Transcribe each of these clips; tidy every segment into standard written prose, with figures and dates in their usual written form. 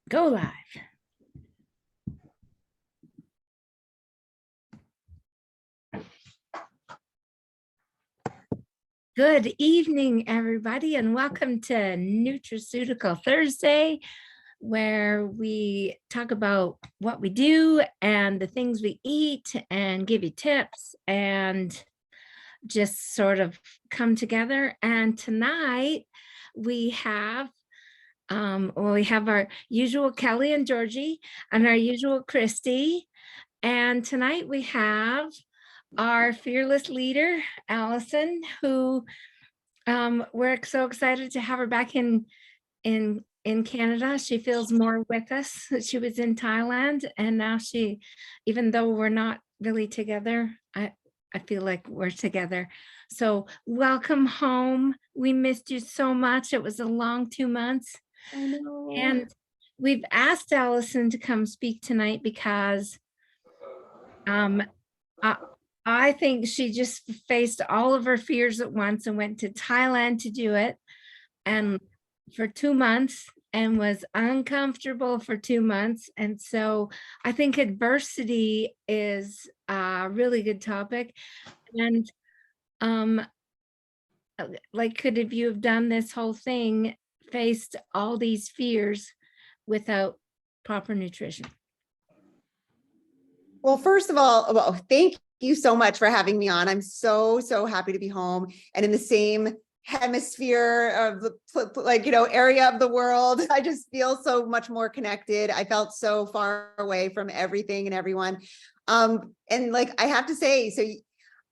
Go live. Good evening, everybody, and welcome to Nutraceutical Thursday, where we talk about what we do and the things we eat and give you tips and just sort of come together. And tonight we have our usual Kelly and Georgie and our usual Christy. And tonight we have our fearless leader, Allison, who we're so excited to have her back in Canada. She feels more with us. She was in Thailand, and now even though we're not really together, I feel like we're together. So welcome home. We missed you so much. It was a long 2 months. I know. And we've asked Allison to come speak tonight because I think she just faced all of her fears at once and went to Thailand to do it, and for 2 months, and was uncomfortable for 2 months. And so I think adversity is a really good topic. And could have you have done this whole thing, faced all these fears without proper nutrition? Well, first of all, thank you so much for having me on. I'm so happy to be home and in the same hemisphere of the area of the world. I just feel so much more connected. I felt so far away from everything and everyone. And I have to say, so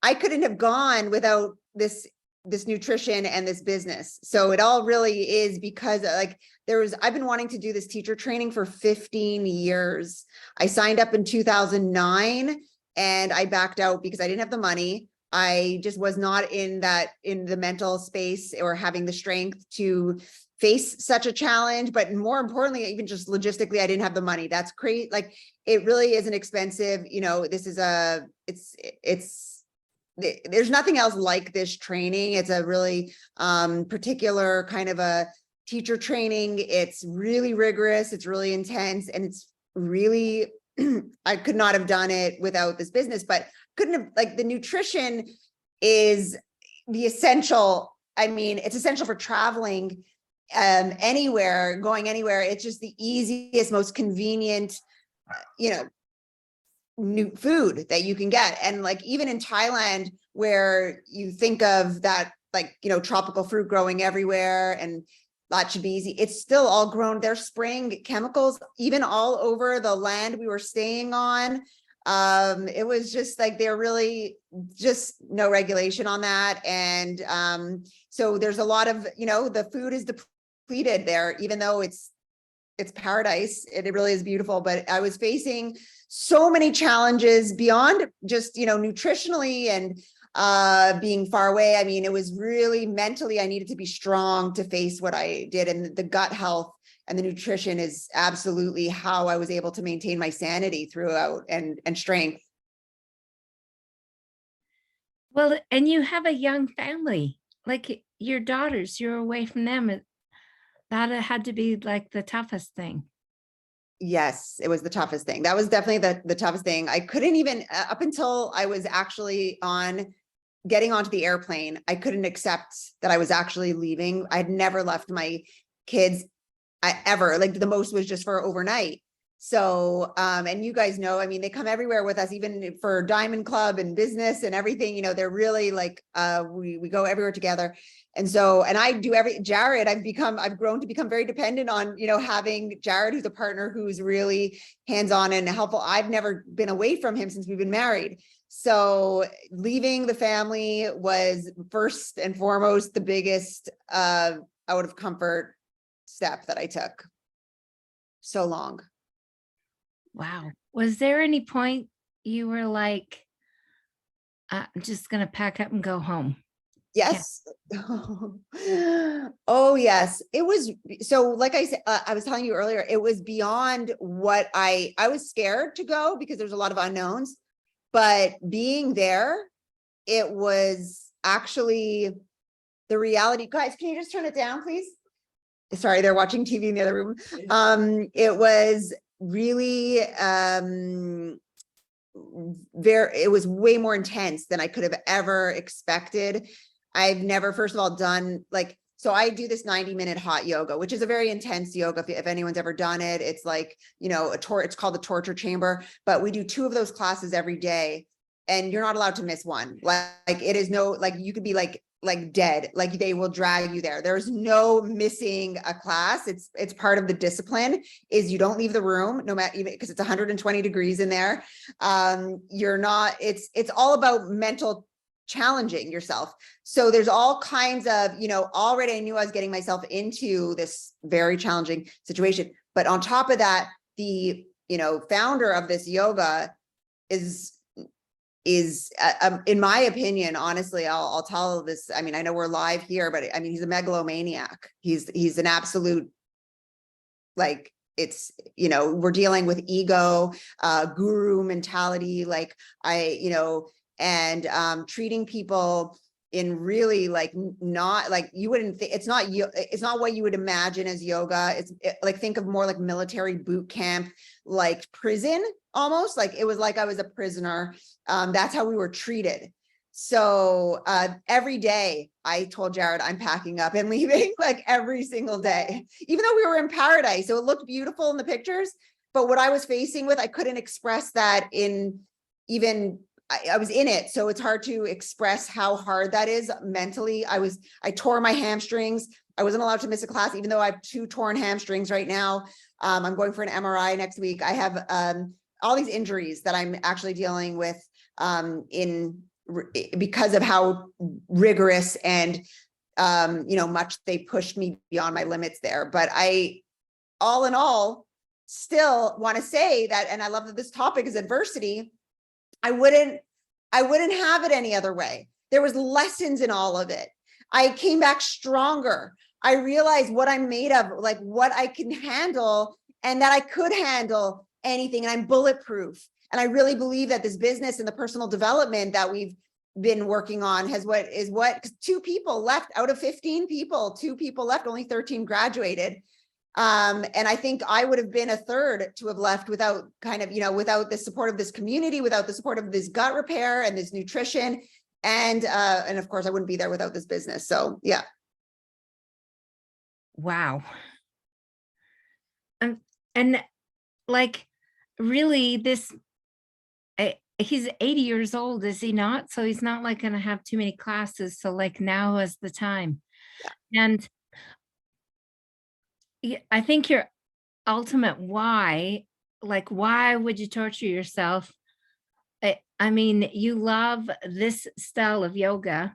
I couldn't have gone without this nutrition and this business. So it all really is because I've been wanting to do this teacher training for 15 years. I signed up in 2009 and I backed out because I didn't have the money. I just was not in the mental space or having the strength to face such a challenge. But more importantly, even just logistically, I didn't have the money. That's great. It really is an expensive, there's nothing else like this training. It's a really particular kind of a teacher training. It's really rigorous. It's really intense. And it's really, I could not have done it without this business, but couldn't have, the nutrition is the essential. I mean, it's essential for traveling anywhere, going anywhere. It's just the easiest, most convenient, new food that you can get. And even in Thailand, where you think of that, tropical fruit growing everywhere and that should be easy, it's still all grown. They're spraying chemicals even all over the land we were staying on. It was just they're really just no regulation on that. And so there's a lot of, the food is depleted there, even though it's paradise. It really is beautiful. But I was facing so many challenges beyond just, nutritionally and being far away. I mean, it was really mentally, I needed to be strong to face what I did. And the gut health and the nutrition is absolutely how I was able to maintain my sanity throughout and strength. Well, and you have a young family, like your daughters, you're away from them. That had to be the toughest thing. Yes, it was the toughest thing. That was definitely the toughest thing. I couldn't even, up until I was actually getting onto the airplane, I couldn't accept that I was actually leaving. I'd never left my kids ever. The most was just for overnight. So, and you guys know, I mean, they come everywhere with us, even for Diamond Club and business and everything, they're really we go everywhere together. And so, and I do Jared, I've grown to become very dependent on, having Jared, who's a partner, who's really hands-on and helpful. I've never been away from him since we've been married. So leaving the family was first and foremost the biggest out of comfort step that I took. So long. Wow. Was there any point you were like, I'm just going to pack up and go home? Yes. Oh, yes. It was. So like I said, I was telling you earlier, it was beyond what I was scared to go because there's a lot of unknowns, but being there, it was actually the reality. Guys, can you just turn it down, please? sorry, they're watching TV in the other room. It was really, it was way more intense than I could have ever expected. I've never, first of all, done like, so I do this 90-minute hot yoga, which is a very intense yoga. If anyone's ever done it, it's like, you know, it's called the torture chamber, but we do 2 of those classes every day and you're not allowed to miss one. Like it is no, like you could be like dead, like they will drag you there. There's no missing a class. It's part of the discipline is you don't leave the room, no matter, even because it's 120 degrees in there. You're not, it's all about mental challenging yourself. So there's all kinds of, you know, already I knew I was getting myself into this very challenging situation. But on top of that, the, you know, founder of this yoga is in my opinion, honestly, I'll tell this. I mean, I know we're live here, but I mean, he's a megalomaniac. He's an absolute, like, it's, you know, we're dealing with ego, guru mentality, like you know, and treating people in really like not like you wouldn't think, it's not what you would imagine as yoga. Like, think of more like military boot camp, like prison almost. Like it was like I was a prisoner. That's how we were treated. So every day I told Jared I'm packing up and leaving, like every single day, even though we were in paradise. So it looked beautiful in the pictures, but what I was facing with, I couldn't express that in even, I was in it. So it's hard to express how hard that is mentally. I tore my hamstrings. I wasn't allowed to miss a class, even though I have 2 torn hamstrings right now. I'm going for an MRI next week. I have all these injuries that I'm actually dealing with because of how rigorous and, you know, much they pushed me beyond my limits there. But all in all, still want to say that, and I love that this topic is adversity. I wouldn't have it any other way. There was lessons in all of it. I came back stronger. I realized what I'm made of, like what I can handle, and that I could handle anything, and I'm bulletproof. And I really believe that this business and the personal development that we've been working on is what 2 people left out of 15 people, 2 people left, only 13 graduated. And I think I would have been a third to have left without kind of, you know, without the support of this community, without the support of this gut repair and this nutrition. And of course I wouldn't be there without this business. So yeah. Wow. And like, really he's 80 years old, is he not? So he's not like going to have too many classes. So like now is the time. Yeah. And I think your ultimate why, like, why would you torture yourself? I mean, you love this style of yoga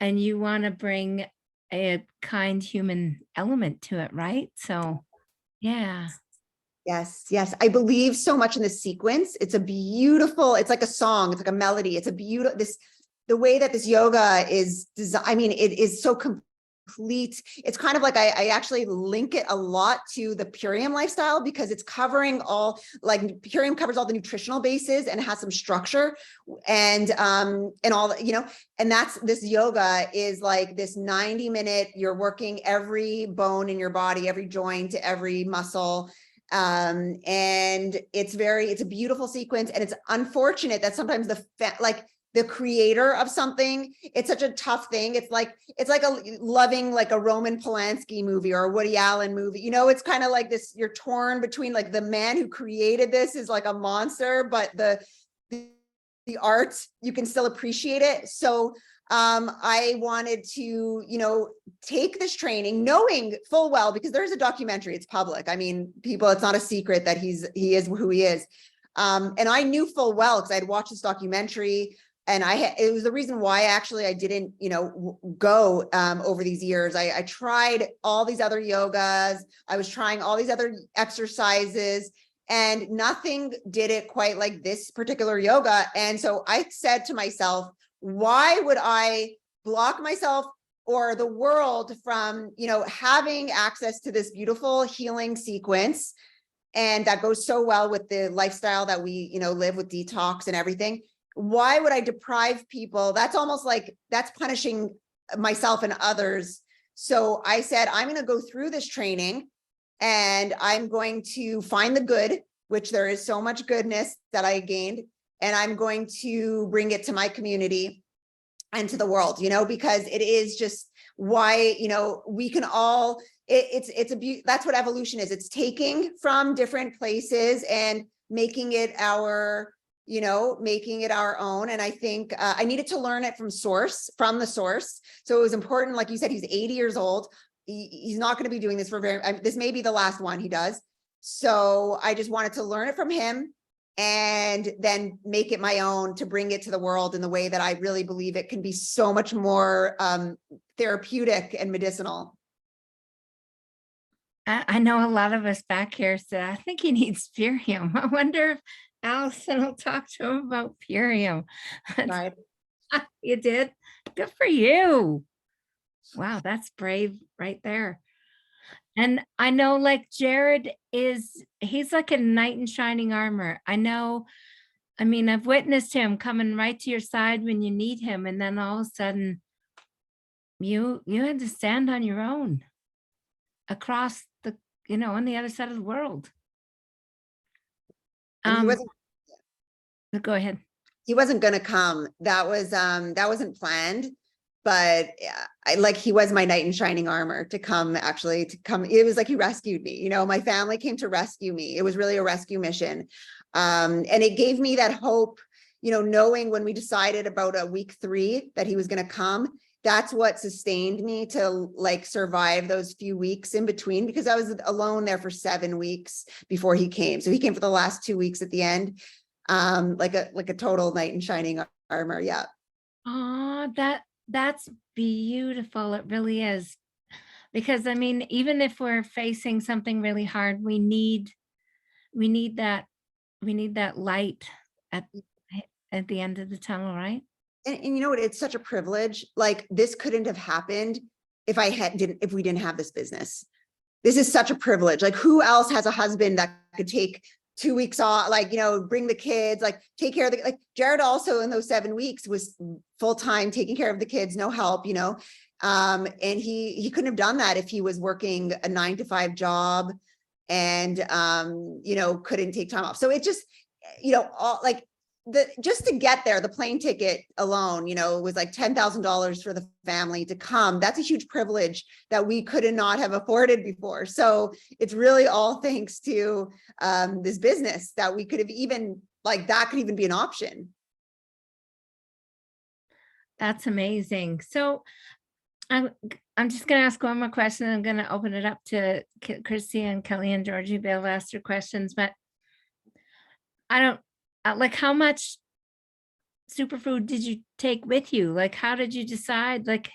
and you want to bring a kind human element to it, right? So, yeah. Yes, yes. I believe so much in this sequence. It's it's like a song, it's like a melody. It's a beautiful, the way that this yoga is designed. I mean, it is so complete. It's kind of like, I actually link it a lot to the Purium lifestyle because it's covering all, like Purium covers all the nutritional bases and has some structure and all, you know, and this yoga is like this 90-minute, you're working every bone in your body, every joint, every muscle. And it's a beautiful sequence, and it's unfortunate that sometimes the creator of something, it's such a tough thing. It's like loving like a Roman Polanski movie or a Woody Allen movie, you know, it's kind of like this, you're torn between like the man who created this is like a monster, but the art, you can still appreciate it. So I wanted to, you know, take this training knowing full well, because there's a documentary, it's public. I mean, people, it's not a secret that he is who he is. And I knew full well because I'd watched this documentary, and it was the reason why I didn't, you know, go over these years. I tried all these other yogas. I was trying all these other exercises, and nothing did it quite like this particular yoga. And so I said to myself, why would I block myself or the world from, you know, having access to this beautiful healing sequence? And that goes so well with the lifestyle that we, you know, live with detox and everything. Why would I deprive people? That's almost like, that's punishing myself and others So I said, I'm going to go through this training and I'm going to find the good, which there is so much goodness that I gained, and I'm going to bring it to my community and to the world, because it is just why, we can all, that's what evolution is. It's taking from different places and making it our, making it our own. And I think I needed to learn it from the source. So it was important. Like you said, he's 80 years old. He's not going to be doing this for this may be the last one he does. So I just wanted to learn it from him and then make it my own, to bring it to the world in the way that I really believe it can be so much more therapeutic and medicinal. I know a lot of us back here said, I think he needs Purium. I wonder if Allison will talk to him about Purium. Right. You did? Good for you. Wow, that's brave right there. And I know, like, Jared he's like a knight in shining armor. I mean, I've witnessed him coming right to your side when you need him. And then all of a sudden you had to stand on your own across on the other side of the world. And he wasn't, Go ahead. he wasn't going to come. That wasn't planned, but he was my knight in shining armor to come. It was like he rescued me. My family came to rescue me. It was really a rescue mission. And it gave me that hope, knowing when we decided about a week 3 that he was going to come. That's what sustained me to survive those few weeks in between, because I was alone there for 7 weeks before he came. So he came for the last 2 weeks at the end, like a total knight in shining armor. Yeah. Oh, that's beautiful. It really is. Because I mean, even if we're facing something really hard, we need that light at the end of the tunnel, right? And you know what? It's such a privilege. Like, this couldn't have happened if we didn't have this business. This is such a privilege. Like, who else has a husband that could take 2 weeks off, bring the kids, take care of Jared also in those 7 weeks was full-time taking care of the kids, no help, and he couldn't have done that if he was working a 9-to-5 job and, couldn't take time off. So it just, just to get there, the plane ticket alone, was like $10,000 for the family to come. That's a huge privilege that we could not have afforded before. So it's really all thanks to this business that we could have even, that could even be an option. That's amazing. So I'm just going to ask one more question. I'm going to open it up to Christy and Kelly and Georgie. They'll ask their questions, but I don't, how much superfood did you take with you? How did you decide? And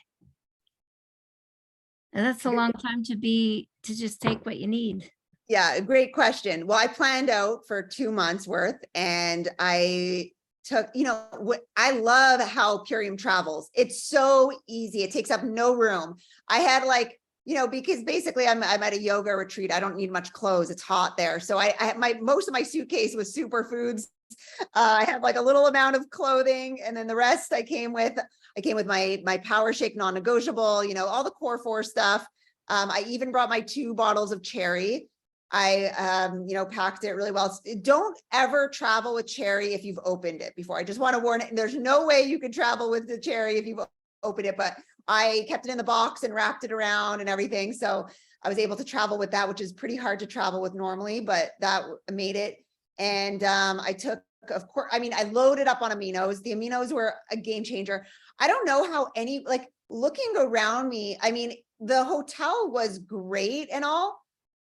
that's a long time to just take what you need. Yeah, great question. Well, I planned out for 2 months worth, and I took, I love how Purium travels. It's so easy. It takes up no room. I had because basically I'm at a yoga retreat. I don't need much clothes. It's hot there. So I had most of my suitcase was superfoods. I had a little amount of clothing, and then the rest I came with my power shake, non-negotiable, all the core 4 stuff. I even brought my 2 bottles of cherry. I, packed it really well. Don't ever travel with cherry if you've opened it before. I just want to warn it. There's no way you can travel with the cherry if you've opened it, but I kept it in the box and wrapped it around and everything. So I was able to travel with that, which is pretty hard to travel with normally, but that made it. And I took, of course, I loaded up on aminos. The aminos were a game changer. I don't know how looking around me, the hotel was great and all,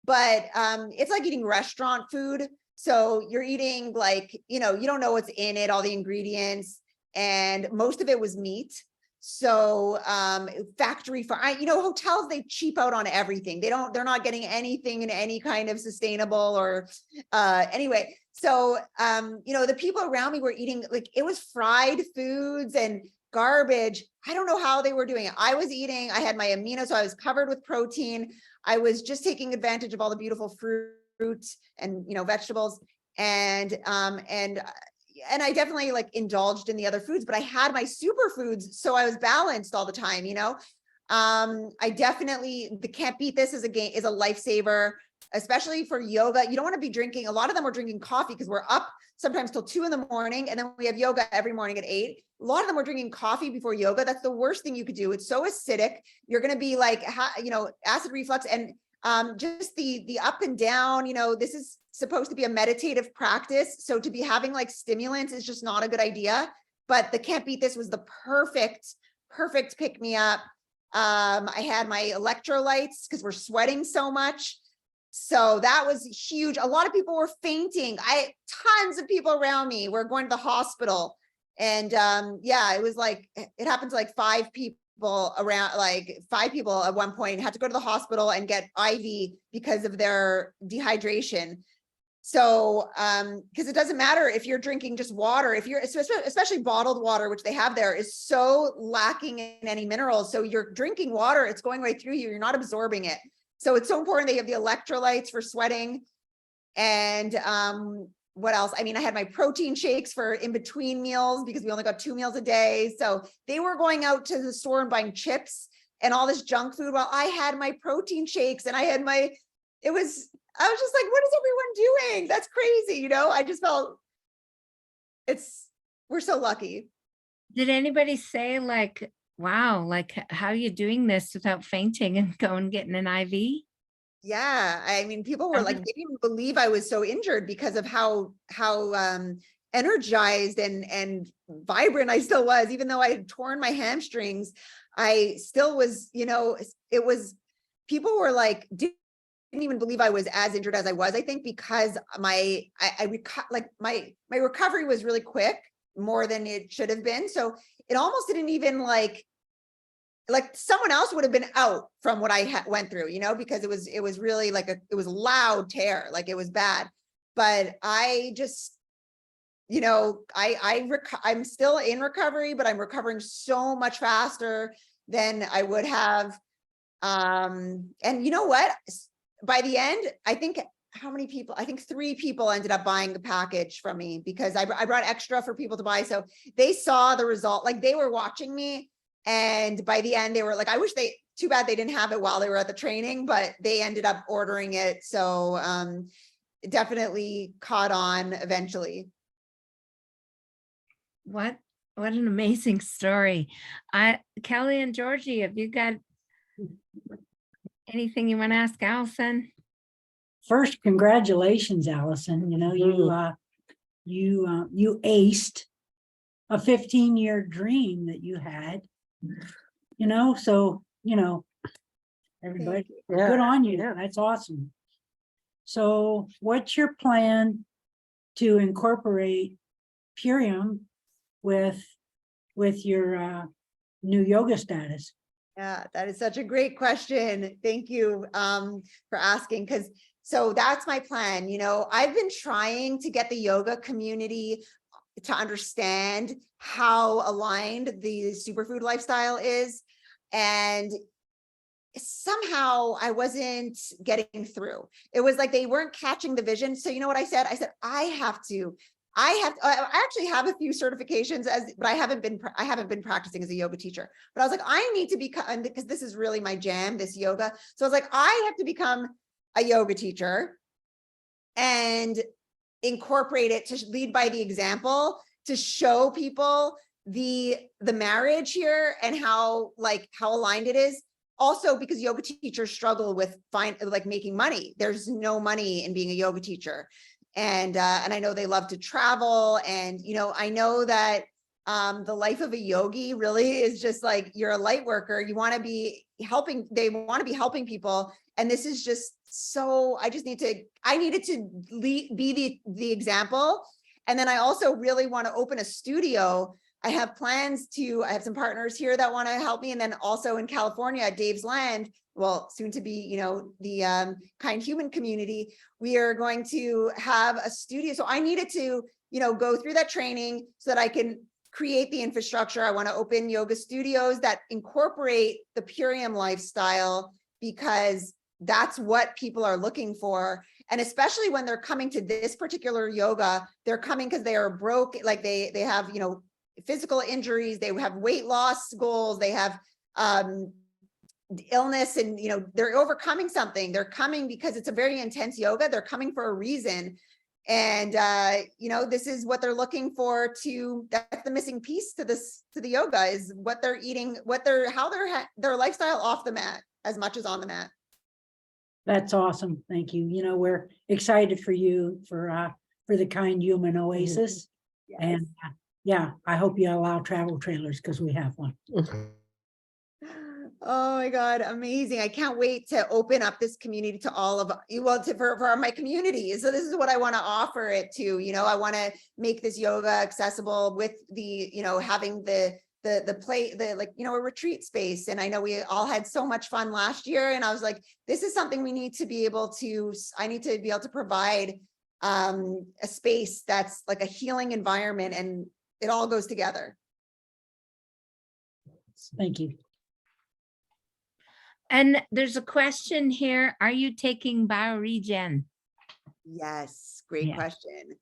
but it's like eating restaurant food. So you're eating you don't know what's in it, all the ingredients, and most of it was meat. So factory farm, hotels, they cheap out on everything. They're not getting anything in any kind of sustainable or anyway. So, the people around me were eating, it was fried foods and garbage. I don't know how they were doing it. I had my amino, so I was covered with protein. I was just taking advantage of all the beautiful fruit and, vegetables. And I definitely indulged in the other foods, but I had my superfoods. So I was balanced all the time, I definitely, the can't beat this is a game, is a lifesaver, especially for yoga. You don't want to be drinking. A lot of them were drinking coffee because we're up sometimes till 2 a.m. and then we have yoga every morning at 8. A lot of them were drinking coffee before yoga. That's the worst thing you could do. It's so acidic. You're going to be like, acid reflux, and just the up and down, this is supposed to be a meditative practice. So to be having like stimulants is just not a good idea, but the can't beat this was the perfect pick me up. I had my electrolytes because we're sweating so much. So that was huge. A lot of people were fainting. Tons of people around me were going to the hospital. And it was like, it happened to like 5 people around, like 5 people at one point had to go to the hospital and get IV because of their dehydration. So, because it doesn't matter if you're drinking just water, if you're, especially bottled water, which they have there, is so lacking in any minerals. So you're drinking water, it's going right through you, you're not absorbing it. So it's so important that you have the electrolytes for sweating. And what else? I mean, I had my protein shakes for in between meals because we only got 2 meals a day. So they were going out to the store and buying chips and all this junk food while I had my protein shakes and I had I was just like, what is everyone doing? That's crazy. I just felt we're so lucky. Did anybody say like, wow, like how are you doing this without fainting and going getting an IV? Yeah. I mean, people were like, they didn't even believe I was so injured because of how energized and vibrant I still was, even though I had torn my hamstrings. I still was, it was, people were like, didn't even believe I was as injured as I was, I think, because my recovery was really quick, more than it should have been. So it almost didn't even like someone else would have been out from what I went through, because it was really like it was a loud tear, like it was bad. But I just, I'm still in recovery, but I'm recovering so much faster than I would have. And you know what? By the end, I think how many people, I think 3 people ended up buying the package from me because I brought extra for people to buy. So they saw the result, like they were watching me. And by the end, they were like, too bad they didn't have it while they were at the training, but they ended up ordering it. So it definitely caught on eventually. What an amazing story. Kelly and Georgie, have you got anything you want to ask Allison? First, congratulations, Allison. You aced a 15-year dream that you had. Everybody, good on you. Yeah, that's awesome. So what's your plan to incorporate Purium with your new yoga status? Yeah, that is such a great question. Thank you for asking, because so that's my plan. I've been trying to get the yoga community to understand how aligned the superfood lifestyle is. And somehow I wasn't getting through. It was like they weren't catching the vision. So you know what I said? I said, I actually have a few certifications but I haven't been practicing as a yoga teacher, but I was like, I need to become, because this is really my jam, this yoga. So I was like, I have to become a yoga teacher and incorporate it to lead by the example, to show people the marriage here and how aligned it is. Also, because yoga teachers struggle with making money. There's no money in being a yoga teacher. And I know they love to travel. And, I know that the life of a yogi really is just like, you're a light worker. You want to be helping, they want to be helping people. And this is just so, I needed to be the example. And then I also really want to open a studio. I have plans I have some partners here that want to help me. And then also in California at Dave's Land, well, soon to be, the Kind Human community, we are going to have a studio. So I needed to, go through that training so that I can create the infrastructure. I want to open yoga studios that incorporate the Purium lifestyle, because that's what people are looking for. And especially when they're coming to this particular yoga, they're coming because they are broke, like they have, physical injuries, they have weight loss goals, they have illness and, you know, they're overcoming something. They're coming because it's a very intense yoga. They're coming for a reason. And, you know, this is what they're looking for that's the missing piece to the yoga is what they're eating, how their lifestyle off the mat as much as on the mat. That's awesome. Thank you. You know, we're excited for you for the Kind Human Oasis. Yes. And yeah, I hope you allow travel trailers because we have one. Oh my God, amazing. I can't wait to open up this community to all of you, for my community. So this is what I want to offer it to, you know, I want to make this yoga accessible with the, you know, having the like, you know, a retreat space. And I know we all had so much fun last year. And I was like, this is something we need to be able to, I need to be able to provide a space that's like a healing environment, and it all goes together. Thank you. And there's a question here. Are you taking bioregen? Yes, great Yeah. question.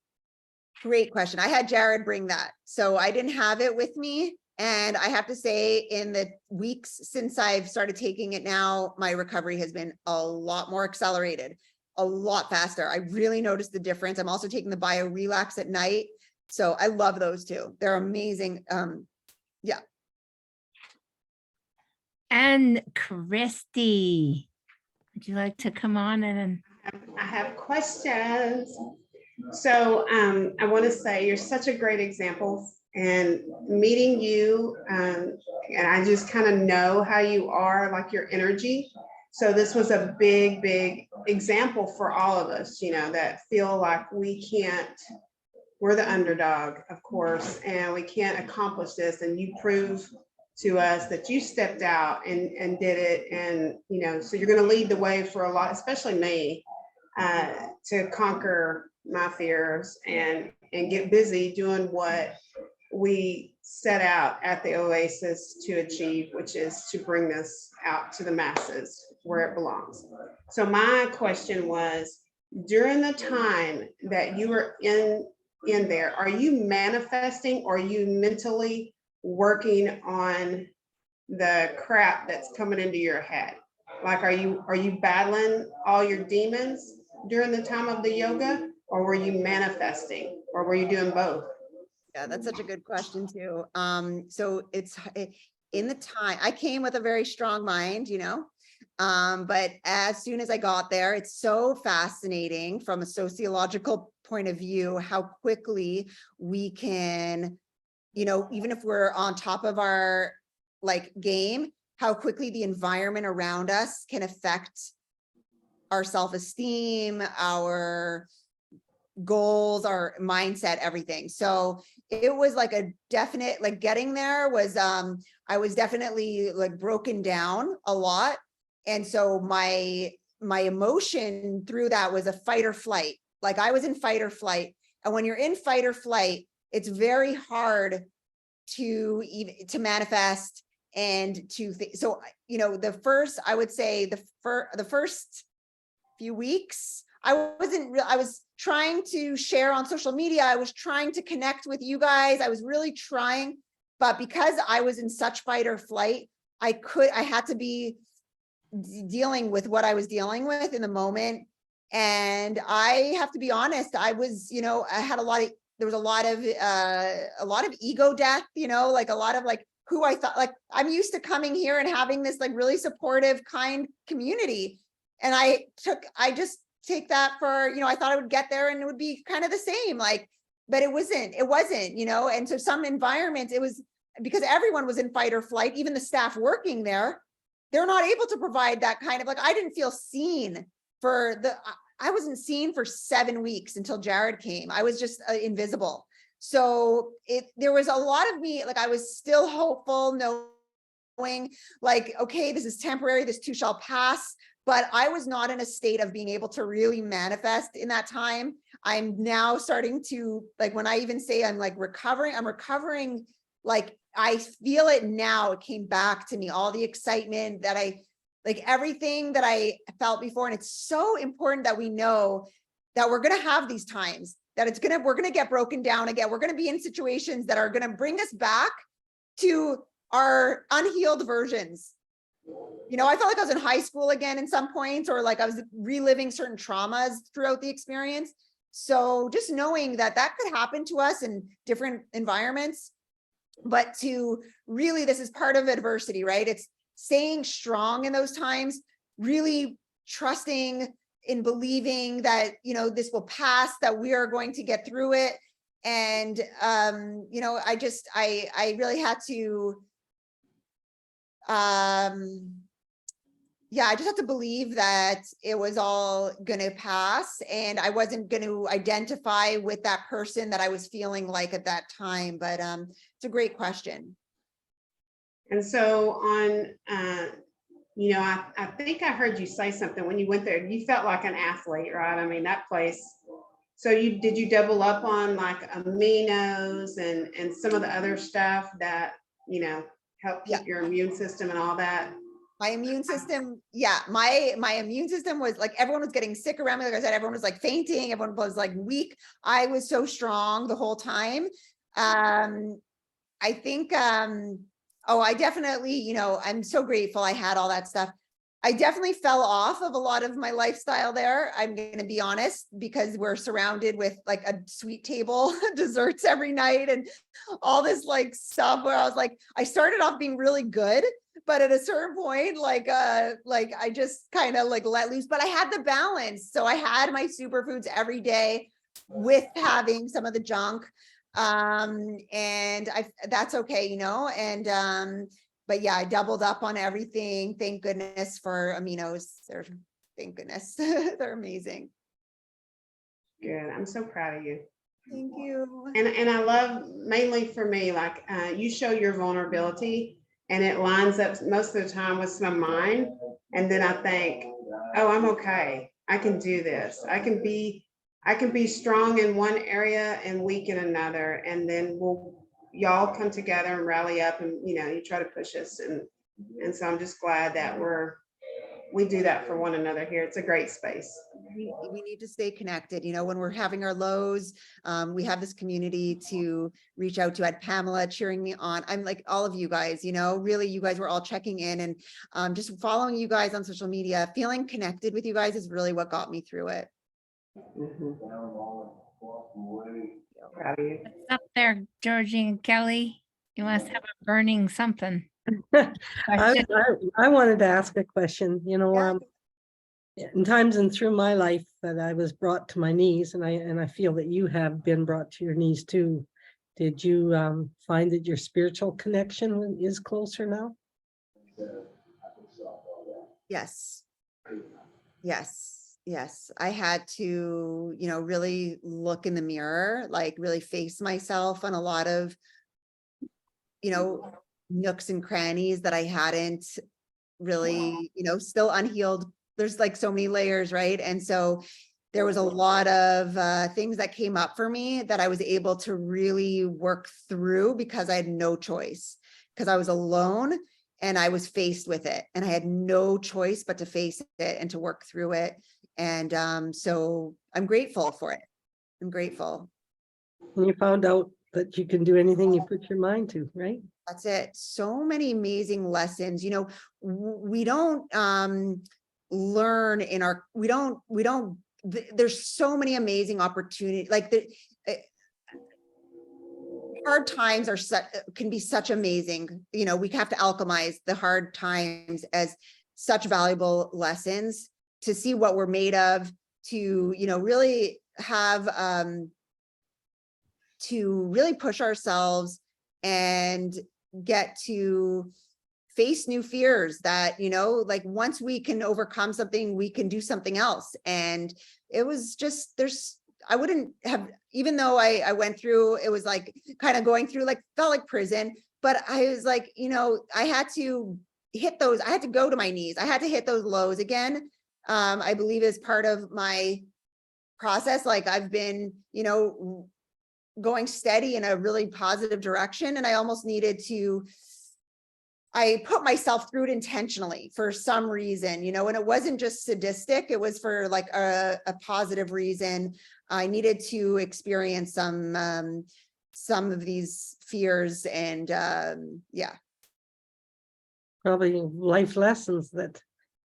Great question. I had Jared bring that. So I didn't have it with me. And I have to say, in the weeks since I've started taking it now, my recovery has been a lot more accelerated, a lot faster. I really noticed the difference. I'm also taking the Bio Relax at night. So I love those two. They're amazing. Yeah. And Christy, would you like to come on and I have questions. So I want to say you're such a great example, and meeting you, and I just kind of know how you are, like your energy. So this was a big, big example for all of us, you know, that feel like we're the underdog, of course, and we can't accomplish this. And you prove to us that you stepped out and did it. And, you know, so you're going to lead the way for a lot, especially me, to conquer my fears and get busy doing what we set out at the Oasis to achieve, which is to bring this out to the masses where it belongs. So my question was, during the time that you were in there, are you manifesting, or are you mentally working on the crap that's coming into your head? Like, are you battling all your demons during the time of the yoga, or were you manifesting, or were you doing both? Yeah, that's such a good question too. So in the time, I came with a very strong mind, you know, but as soon as I got there, it's so fascinating from a sociological point of view, how quickly we can, you know, even if we're on top of our like game, how quickly the environment around us can affect our self-esteem, our goals, our mindset, everything. So it was like a definite, like getting there was, I was definitely like broken down a lot. And so my emotion through that was a fight or flight. Like I was in fight or flight. And when you're in fight or flight, it's very hard to manifest and to think. So, you know, I would say the first few weeks, I was trying to share on social media. I was trying to connect with you guys. I was really trying, but because I was in such fight or flight, I had to be dealing with what I was dealing with in the moment. And I have to be honest, I was, you know, there was a lot of ego death, you know, like a lot of like who I thought, like I'm used to coming here and having this like really supportive, kind community. And I just take that for, you know, I thought I would get there and it would be kind of the same, like, but it wasn't, you know, and so some environments, it was because everyone was in fight or flight, even the staff working there, they're not able to provide that kind of, like, I didn't feel seen I wasn't seen for 7 weeks until Jared came. I was just invisible. So there was a lot of me, like I was still hopeful, knowing like, okay, this is temporary, this too shall pass. But I was not in a state of being able to really manifest in that time. I'm now starting to, like, when I even say I'm like recovering, I'm recovering, like I feel it now. It came back to me, all the excitement that like everything that I felt before. And it's so important that we know that we're going to have these times, that we're going to get broken down again. We're going to be in situations that are going to bring us back to our unhealed versions. you know, I felt like I was in high school again in some points, or like I was reliving certain traumas throughout the experience. So just knowing that that could happen to us in different environments, but to really, this is part of adversity, right? It's staying strong in those times, really trusting in believing that, you know, this will pass, that we are going to get through it. And, you know, I really had to, yeah, I just have to believe that it was all gonna pass, and I wasn't going to identify with that person that I was feeling like at that time. But it's a great question. And so on, you know, I think I heard you say something when you went there, you felt like an athlete, right? I mean, that place. So did you double up on like aminos and some of the other stuff that, you know, help keep your immune system and all that? My immune system, yeah, my immune system was like, everyone was getting sick around me. Like I said, everyone was like fainting, everyone was like weak. I was so strong the whole time. I think, I definitely, you know, I'm so grateful I had all that stuff. I definitely fell off of a lot of my lifestyle there. I'm going to be honest, because we're surrounded with like a sweet table, desserts every night, and all this like stuff where I was like, I started off being really good, but at a certain point, like I just kind of like let loose, but I had the balance. So I had my superfoods every day with having some of the junk. And that's okay, you know, and, but yeah, I doubled up on everything. Thank goodness for aminos. Thank goodness. They're amazing. Good. I'm so proud of you. Thank you. And I love, mainly for me, like you show your vulnerability, and it lines up most of the time with some of mine. And then I think, oh, I'm okay. I can do this. I can be strong in one area and weak in another. And then y'all come together and rally up, and, you know, you try to push us. And so I'm just glad that we do that for one another here. It's a great space. We need to stay connected. You know, when we're having our lows, we have this community to reach out to. I had Pamela cheering me on. I'm like, all of you guys, you know, really, you guys were all checking in, and just following you guys on social media, feeling connected with you guys is really what got me through it. Mm-hmm. Proud of you. What's up there, Georgie and Kelly? You must have a burning something. I wanted to ask a question, you know, in times and through my life that I was brought to my knees, and I feel that you have been brought to your knees too. Did you find that your spiritual connection is closer now? Yes. Yes. I had to, you know, really look in the mirror, like really face myself on a lot of, you know, nooks and crannies that I hadn't really, you know, still unhealed. There's like so many layers, right? And so there was a lot of things that came up for me that I was able to really work through, because I had no choice, because I was alone and I was faced with it, and I had no choice but to face it and to work through it. And so I'm grateful for it. I'm grateful. And you found out that you can do anything you put your mind to, right? That's it. So many amazing lessons. You know, we don't learn in our, there's so many amazing opportunities. Like hard times can be such amazing, you know, we have to alchemize the hard times as such valuable lessons to see what we're made of, to, you know, really have, to really push ourselves and get to face new fears that, you know, like once we can overcome something, we can do something else. And it was just, I wouldn't have, even though I went through, it was like kind of going through, like felt like prison, but I was like, you know, I had to hit those, I had to go to my knees. I had to hit those lows again. I believe as part of my process, like I've been, you know, going steady in a really positive direction. And I almost needed to, I put myself through it intentionally for some reason, you know, and it wasn't just sadistic. It was for like a positive reason. I needed to experience some of these fears, and yeah. probably life lessons that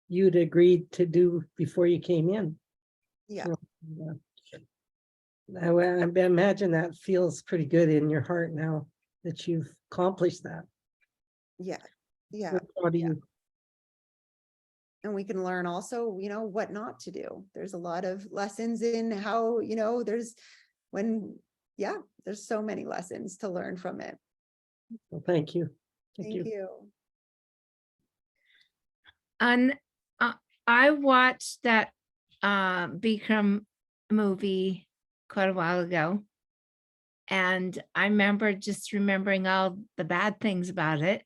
you'd agreed to do before you came in. Yeah. Yeah. I imagine that feels pretty good in your heart now that you've accomplished that. Yeah. Yeah. We're proud of yeah. you. And we can learn also, you know, what not to do. There's a lot of lessons in how, you know, there's so many lessons to learn from it. Well, thank you. Thank you. And I watched that Bikram movie quite a while ago. And I remember just remembering all the bad things about it.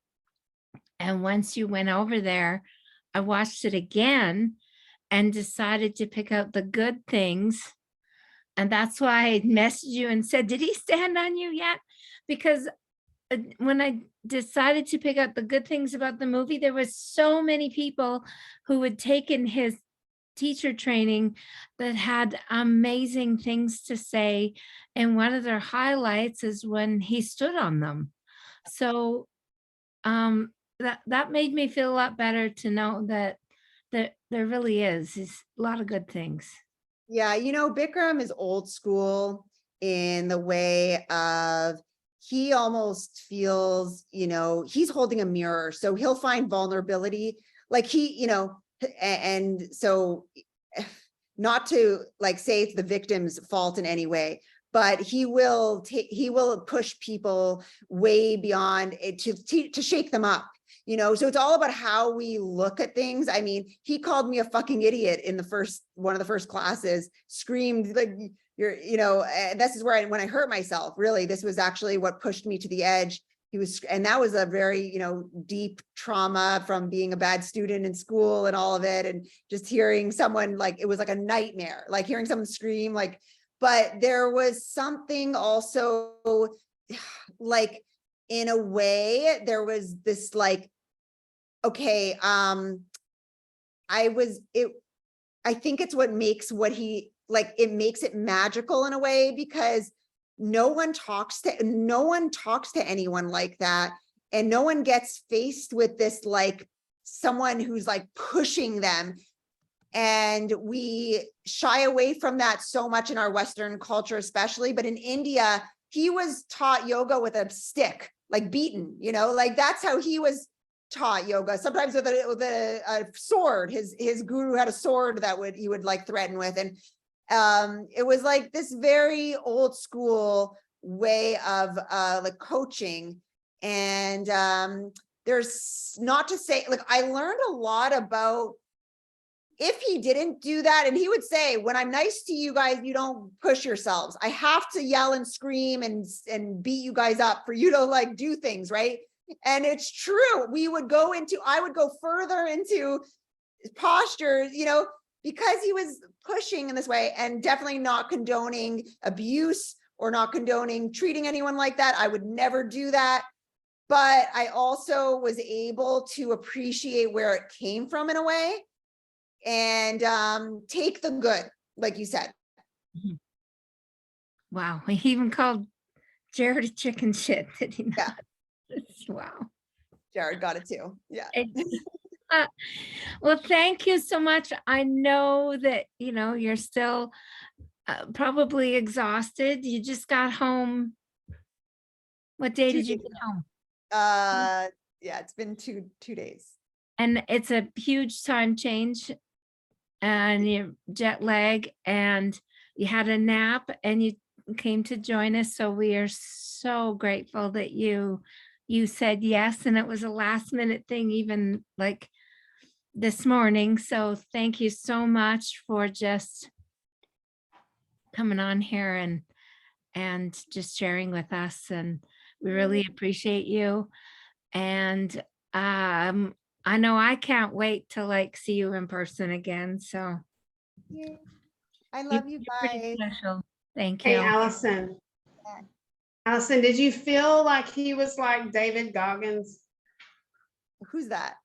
And once you went over there, I watched it again and decided to pick out the good things. And that's why I messaged you and said, did he stand on you yet? Because when I decided to pick out the good things about the movie, there was so many people who had taken his teacher training that had amazing things to say. And one of their highlights is when he stood on them. So that made me feel a lot better to know that there really is a lot of good things. Yeah, you know, Bikram is old school in the way of he almost feels, you know, he's holding a mirror. So he'll find vulnerability, like he, you know, and so not to like say it's the victim's fault in any way, but he will push people way beyond it to shake them up. You know, so it's all about how we look at things. I mean, he called me a fucking idiot in one of the first classes, screamed like, you're, you know, and this is where when I hurt myself, really, this was actually what pushed me to the edge. And that was a very, you know, deep trauma from being a bad student in school and all of it. And just hearing someone like, it was like a nightmare, like hearing someone scream, like, but there was something also like, in a way, there was this like, okay, I think it's what makes it makes it magical in a way, because no one talks to anyone like that. And no one gets faced with this, like someone who's like pushing them. And we shy away from that so much in our Western culture, especially, but in India, he was taught yoga with a stick, like beaten, you know, like that's how he was taught yoga, sometimes with a sword. His guru had a sword that he would like threaten with. And it was like this very old school way of like coaching. And there's not to say, like, I learned a lot about if he didn't do that. And he would say, when I'm nice to you guys, you don't push yourselves. I have to yell and scream and beat you guys up for you to like do things, right? And it's true. I would go further into postures, you know, because he was pushing in this way, and definitely not condoning abuse or not condoning treating anyone like that. I would never do that. But I also was able to appreciate where it came from in a way, and take the good, like you said. Wow. He even called Jared a chicken shit, did he not? Yeah. Wow. Jared got it too. Yeah. Well, thank you so much. I know that, you know, you're still probably exhausted. You just got home. What day did you get home? Yeah, it's been two days. And it's a huge time change and your jet lag, and you had a nap and you came to join us. So we are so grateful that you said yes. And it was a last minute thing, even like this morning. So thank you so much for just coming on here and just sharing with us. And we really appreciate you. And I know I can't wait to like see you in person again. So Yeah. I love you you're pretty guys. special. Thank Hey, you. Allison. Yeah. Allison, did you feel like he was like David Goggins? Who's that?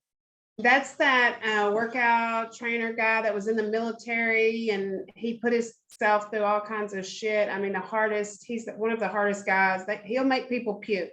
That's that workout trainer guy that was in the military, and he put himself through all kinds of shit. I mean, he's one of the hardest guys. That he'll make people puke.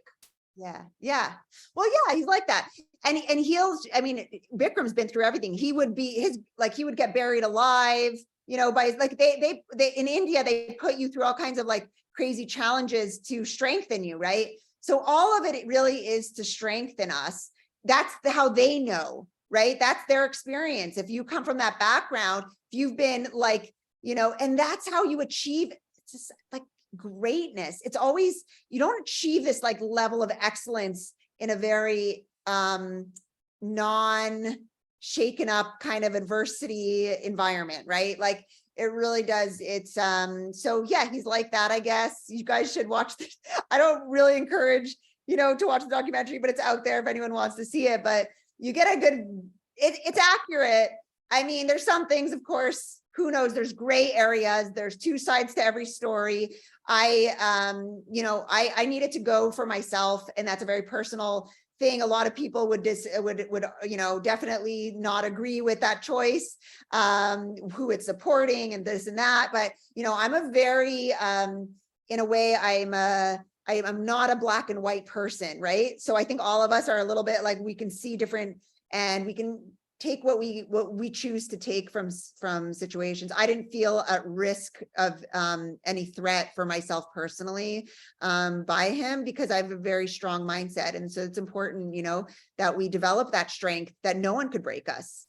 Yeah, yeah. Well, yeah, he's like that. And he'll, I mean, Bikram's been through everything. He would be he would get buried alive, by like they in India, they put you through all kinds of like crazy challenges to strengthen you, right? So all of it really is to strengthen us. That's how they know, right? That's their experience. If you come from that background, if you've been like, and that's how you achieve just like greatness. It's always, you don't achieve this like level of excellence in a very non shaken up kind of adversity environment, right? Like it really does. It's so yeah, he's like that. I guess you guys should watch this. I don't really encourage to watch the documentary, but it's out there if anyone wants to see it. But you get a good, it's accurate. I mean, there's some things, of course, who knows, there's gray areas, there's two sides to every story. I needed to go for myself, and that's a very personal thing. A lot of people would definitely not agree with that choice, who it's supporting and this and that. But I'm a very in a way, I'm not a black and white person, right? So I think all of us are a little bit like, we can see different, and we can take what we choose to take from situations. I didn't feel at risk of any threat for myself personally by him, because I have a very strong mindset. And so it's important, that we develop that strength, that no one could break us,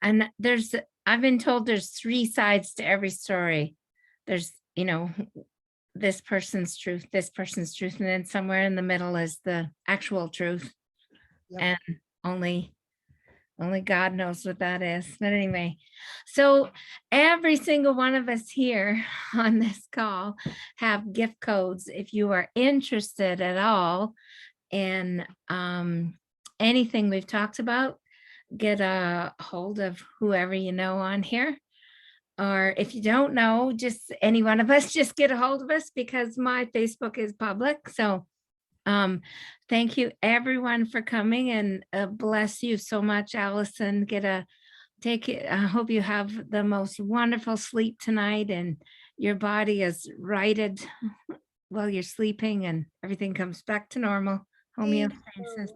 And I've been told there's 3 sides to every story. There's, this person's truth, and then somewhere in the middle is the actual truth. Yep. And only God knows what that is. But anyway, so every single one of us here on this call have gift codes. If you are interested at all in anything we've talked about, get a hold of whoever you know on here. Or if you don't know, just any one of us, just get a hold of us, because my Facebook is public. So thank you everyone for coming, and bless you so much, Allison. Take it. I hope you have the most wonderful sleep tonight, and your body is righted while you're sleeping, and everything comes back to normal. Homeostasis.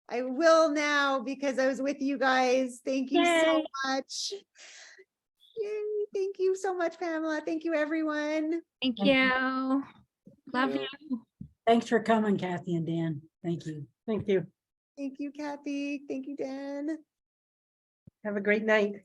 I will now, because I was with you guys. Thank you so Yay. much. Yay. Thank you so much, Pamela. Thank you, everyone. Thank you. Love you. Thanks for coming, Kathy and Dan. Thank you. Thank you. Thank you, Kathy. Thank you, Dan. Have a great night.